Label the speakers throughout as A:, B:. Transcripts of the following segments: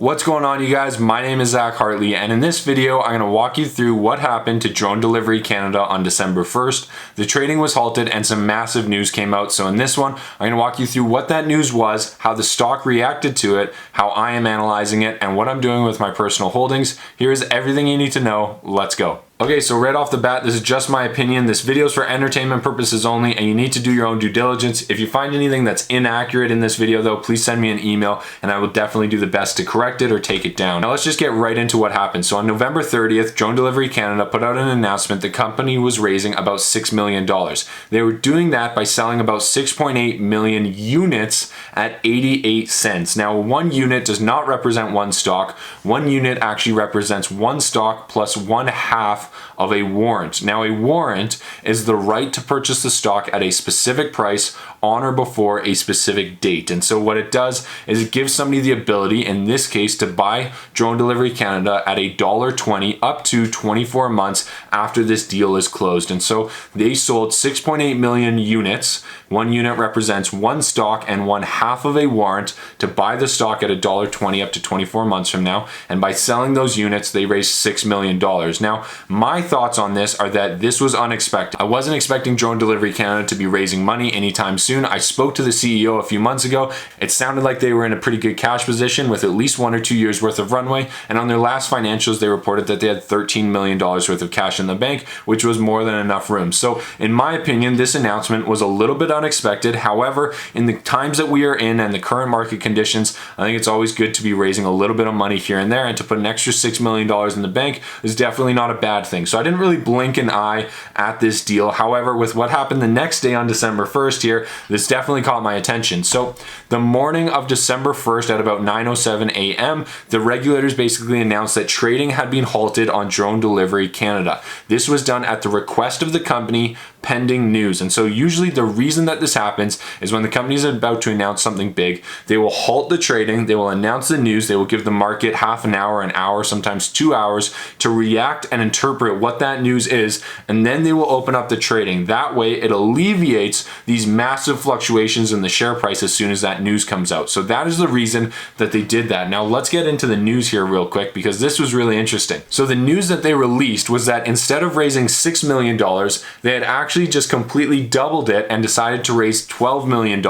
A: What's going on, you guys? My name is Hartley, and in this video I'm going to walk you through what happened to Drone Delivery Canada on December 1st. The trading was halted and some massive news came out, so in this one I'm going to walk you through what that news was, how the stock reacted to it, how I am analyzing it, and what I'm doing with my personal holdings. Here's everything you need to know. Let's go. Okay, so right off the bat, this is just my opinion. This video is for entertainment purposes only, and you need to do your own due diligence. If you find anything that's inaccurate in this video though, please send me an email and I will definitely do the best to correct it or take it down. Now let's just get right into what happened. So on November 30th, Drone Delivery Canada put out an announcement the company was raising about $6 million. They were doing that by selling about 6.8 million units at 88 cents. Now one unit does not represent one stock. One unit actually represents one stock plus one half of a warrant. Now a warrant is the right to purchase the stock at a specific price on or before a specific date. And so what it does is it gives somebody the ability, in this case, to buy Drone Delivery Canada at $1.20 up to 24 months after this deal is closed. And so they sold 6.8 million units. One unit represents one stock and one half of a warrant to buy the stock at $1.20 up to 24 months from now. And by selling those units, they raised $6 million. Now, my thoughts on this are that this was unexpected. I wasn't expecting Drone Delivery Canada to be raising money anytime soon. I spoke to the CEO a few months ago. It sounded like they were in a pretty good cash position with at least 1 or 2 years worth of runway. And on their last financials, they reported that they had $13 million worth of cash in the bank, which was more than enough room. So in my opinion, this announcement was a little bit unexpected. However, in the times that we are in and the current market conditions, I think it's always good to be raising a little bit of money here and there, and to put an extra $6 million in the bank is definitely not a bad thing. So I didn't really blink an eye at this deal. However, with what happened the next day on December 1st here, this definitely caught my attention. So the morning of December 1st at about 9:07 a.m., the regulators basically announced that trading had been halted on Drone Delivery Canada. This was done at the request of the company, pending news. And so usually the reason that this happens is when the company is about to announce something big, they will halt the trading, they will announce the news, they will give the market half an hour, sometimes 2 hours to react and interpret what that news is, and then they will open up the trading. That way it alleviates these massive fluctuations in the share price as soon as that news comes out. So that is the reason that they did that. Now let's get into the news here real quick, because this was really interesting. So the news that they released was that instead of raising $6 million, they had actually just completely doubled it and decided to raise $12 million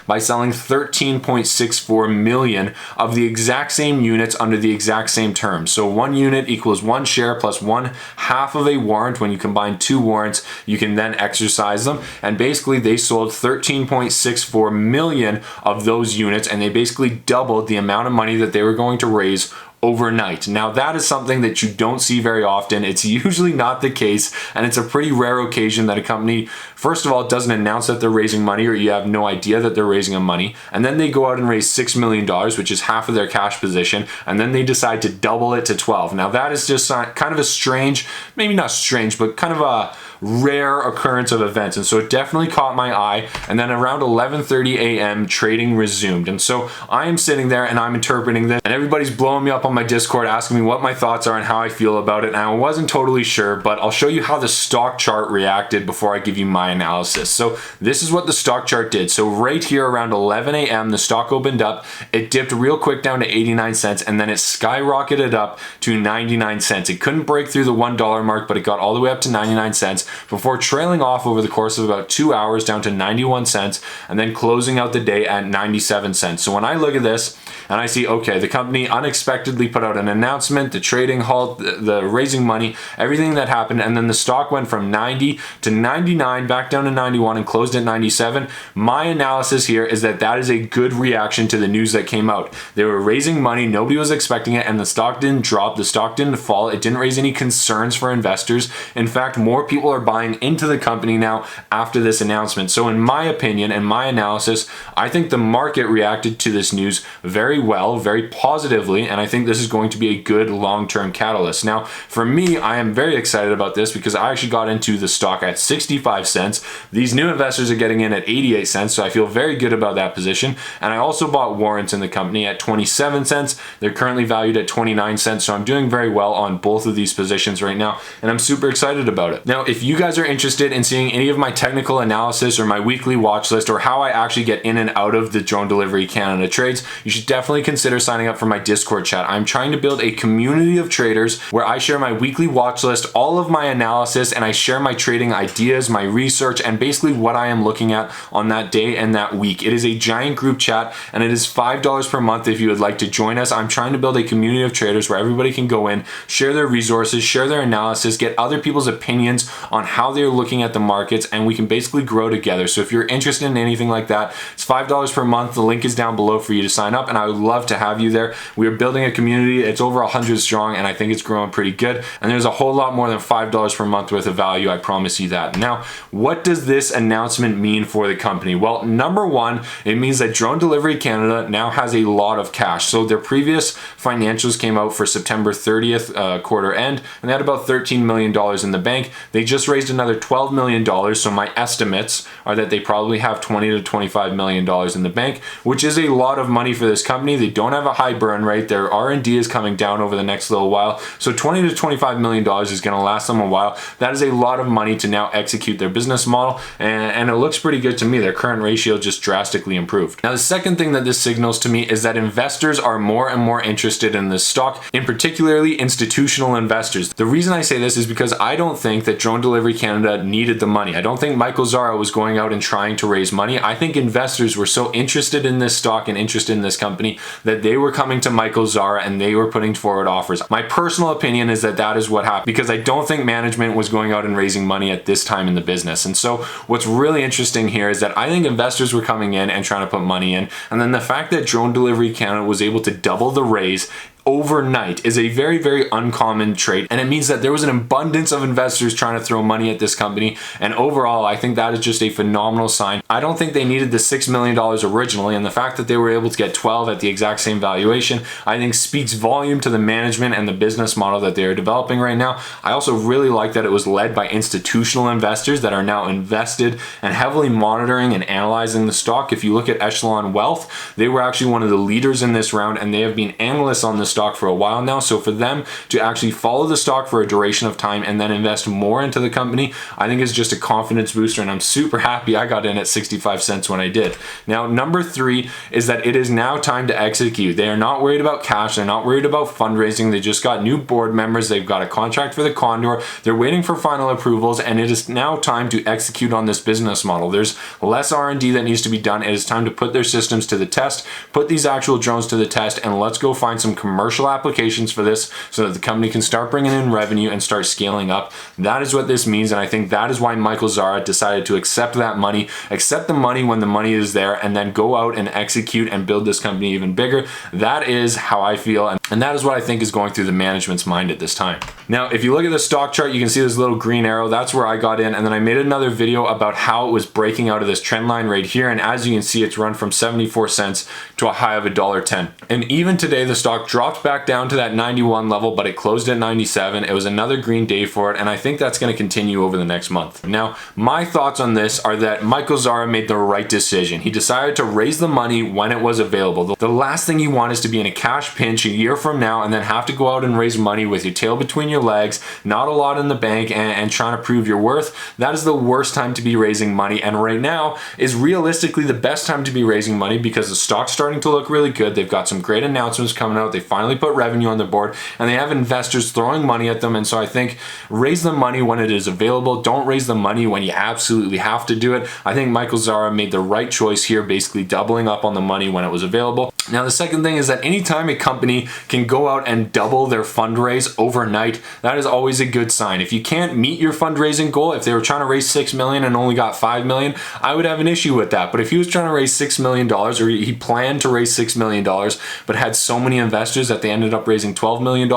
A: by selling 13.64 million of the exact same units under the exact same terms. So one unit equals one share plus one half of a warrant. When you combine two warrants, you can then exercise them. And basically they sold 13.64 million of those units, and they basically doubled the amount of money that they were going to raise overnight. Now that is something that you don't see very often. It's usually not the case, and it's a pretty rare occasion that a company, first of all, doesn't announce that they're raising money, or you have no idea that they're raising money, and then they go out and raise $6 million, which is half of their cash position, and then they decide to double it to 12. Now that is just kind of a strange, maybe not strange, but kind of a rare occurrence of events. And so it definitely caught my eye. And then around 11:30 a.m. trading resumed. And so I am sitting there and I'm interpreting this, and everybody's blowing me up on my Discord asking me what my thoughts are and how I feel about it. And I wasn't totally sure, but I'll show you how the stock chart reacted before I give you my analysis. So this is what the stock chart did. So right here around 11 a.m. the stock opened up, it dipped real quick down to 89 cents, and then it skyrocketed up to 99 cents. It couldn't break through the $1 mark, but it got all the way up to 99 cents before trailing off over the course of about 2 hours down to 91 cents, and then closing out the day at 97 cents. So when I look at this and I see, okay, the company unexpectedly put out an announcement, the trading halt, the raising money, everything that happened, and then the stock went from 90 to 99, back down to 91, and closed at 97. My analysis here is that that is a good reaction to the news that came out. They were raising money, nobody was expecting it, and the stock didn't drop, the stock didn't fall, it didn't raise any concerns for investors. In fact, more people are buying into the company now after this announcement. So in my opinion and my analysis, I think the market reacted to this news very well, very positively, and I think think this is going to be a good long-term catalyst. Now, for me, I am very excited about this because I actually got into the stock at 65 cents. These new investors are getting in at 88 cents, so I feel very good about that position. And I also bought warrants in the company at 27 cents. They're currently valued at 29 cents, so I'm doing very well on both of these positions right now, and I'm super excited about it. Now, if you guys are interested in seeing any of my technical analysis or my weekly watch list or how I actually get in and out of the Drone Delivery Canada trades, you should definitely consider signing up for my Discord chat. I'm trying to build a community of traders where I share my weekly watch list, all of my analysis, and I share my trading ideas, my research, and basically what I am looking at on that day and that week. It is a giant group chat, and it is $5 per month if you would like to join us. I'm trying to build a community of traders where everybody can go in, share their resources, share their analysis, get other people's opinions on how they're looking at the markets, and we can basically grow together. So if you're interested in anything like that, it's $5 per month. The link is down below for you to sign up, and I would love to have you there. We are building a community. It's over 100 strong, and I think it's growing pretty good. And there's a whole lot more than $5 per month worth of value. I promise you that. Now, what does this announcement mean for the company? Well, number one, it means that Drone Delivery Canada now has a lot of cash. So their previous financials came out for September 30th quarter end, and they had about $13 million in the bank. They just raised another $12 million, so my estimates are that they probably have $20 to $25 million in the bank, which is a lot of money for this company. They don't have a high burn rate. Their R&D is coming down over the next little while, so $20 to $25 million is going to last them a while. That is a lot of money to now execute their business model, and it looks pretty good to me. Their current ratio just drastically improved. Now, the second thing that this signals to me is that investors are more and more interested in this stock, in particularly institutional investors. The reason I say this is because I don't think that Drone Delivery Canada needed the money. I don't think Michael Zara was going out and trying to raise money. I think investors were so interested in this stock and interested in this company that they were coming to Michael Zara and they were putting forward offers. My personal opinion is that that is what happened, because I don't think management was going out and raising money at this time in the business. And so what's really interesting here is that I think investors were coming in and trying to put money in, and then the fact that Drone Delivery Canada was able to double the raise overnight is a very, very uncommon trait, and it means that there was an abundance of investors trying to throw money at this company, and overall I think that is just a phenomenal sign. I don't think they needed the $6 million originally, and the fact that they were able to get 12 at the exact same valuation I think speaks volume to the management and the business model that they are developing right now. I also really like that it was led by institutional investors that are now invested and heavily monitoring and analyzing the stock. If you look at Echelon Wealth, they were actually one of the leaders in this round, and they have been analysts on the stock for a while now. So for them to actually follow the stock for a duration of time and then invest more into the company, I think is just a confidence booster, and I'm super happy I got in at 65 cents when I did. Now, number three is that it is now time to execute. They are not worried about cash. They're not worried about fundraising. They just got new board members. They've got a contract for the Condor. They're waiting for final approvals, and it is now time to execute on this business model. There's less R&D that needs to be done. It is time to put their systems to the test, put these actual drones to the test, and let's go find some commercial applications for this so that the company can start bringing in revenue and start scaling up. That is what this means, and I think that is why Michael Zara decided to accept that money, accept the money when the money is there, and then go out and execute and build this company even bigger. That is how I feel, and that is what I think is going through the management's mind at this time. Now, if you look at the stock chart, you can see this little green arrow. That's where I got in, and then I made another video about how it was breaking out of this trend line right here, and as you can see, it's run from 74 cents to a high of $1.10. And even today, the stock dropped back down to that 91 level, but it closed at 97. It was another green day for it, and I think that's going to continue over the next month. Now, my thoughts on this are that Michael Zara made the right decision. He decided to raise the money when it was available. The last thing you want is to be in a cash pinch a year from now and then have to go out and raise money with your tail between your legs, not a lot in the bank, and trying to prove your worth. That is the worst time to be raising money, and right now is realistically the best time to be raising money because the stock's starting to look really good. They've got some great announcements coming out. They finally put revenue on the board, and they have investors throwing money at them, and so I think raise the money when it is available. Don't raise the money when you absolutely have to do it. I think Michael Zara made the right choice here, basically doubling up on the money when it was available. Now, the second thing is that anytime a company can go out and double their fundraise overnight, that is always a good sign. If you can't meet your fundraising goal, if they were trying to raise $6 million and only got $5 million, I would have an issue with that. But if he was trying to raise $6 million, or he planned to raise $6 million, but had so many investors that they ended up raising $12 million,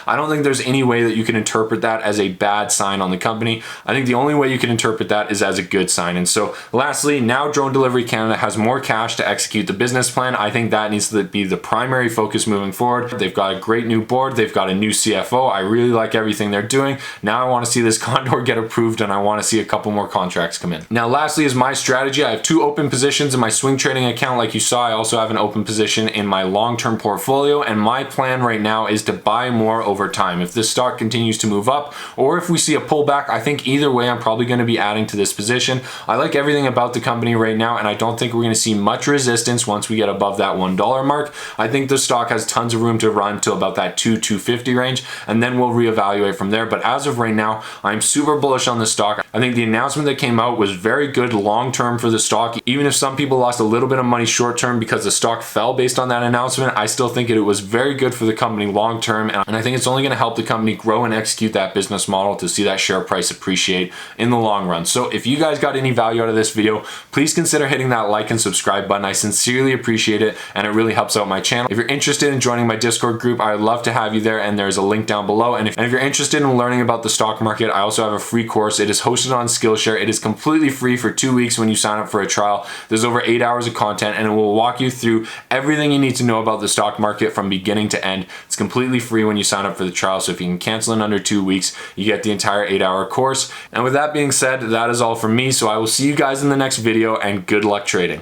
A: I don't think there's any way that you can interpret that as a bad sign on the company. I think the only way you can interpret that is as a good sign. And so lastly, now Drone Delivery Canada has more cash to execute the business plan. I think that that needs to be the primary focus moving forward. They've got a great new board. They've got a new CFO. I really like everything they're doing. Now I want to see this condor get approved, and I want to see a couple more contracts come in. Now lastly is my strategy. I have 2 open positions in my swing trading account. Like you saw, I also have an open position in my long-term portfolio, and my plan right now is to buy more over time. If this stock continues to move up, or if we see a pullback, I think either way I'm probably going to be adding to this position. I like everything about the company right now, and I don't think we're going to see much resistance once we get above that $1 mark. I think the stock has tons of room to run to about that $2.50 range, and then we'll reevaluate from there. But as of right now, I'm super bullish on the stock. I think the announcement that came out was very good long-term for the stock. Even if some people lost a little bit of money short-term because the stock fell based on that announcement, I still think it was very good for the company long-term, and I think it's only going to help the company grow and execute that business model to see that share price appreciate in the long run. So if you guys got any value out of this video, please consider hitting that like and subscribe button. I sincerely appreciate it, and it really helps out my channel. If you're interested in joining my Discord group, I'd love to have you there, and there's a link down below. And if you're interested in learning about the stock market, I also have a free course. It is hosted on Skillshare. It is completely free for 2 weeks when you sign up for a trial. There's over 8 hours of content, and it will walk you through everything you need to know about the stock market from beginning to end. It's completely free when you sign up for the trial, so if you can cancel in under 2 weeks, you get the entire 8-hour course. And with that being said, that is all from me, so I will see you guys in the next video, and good luck trading.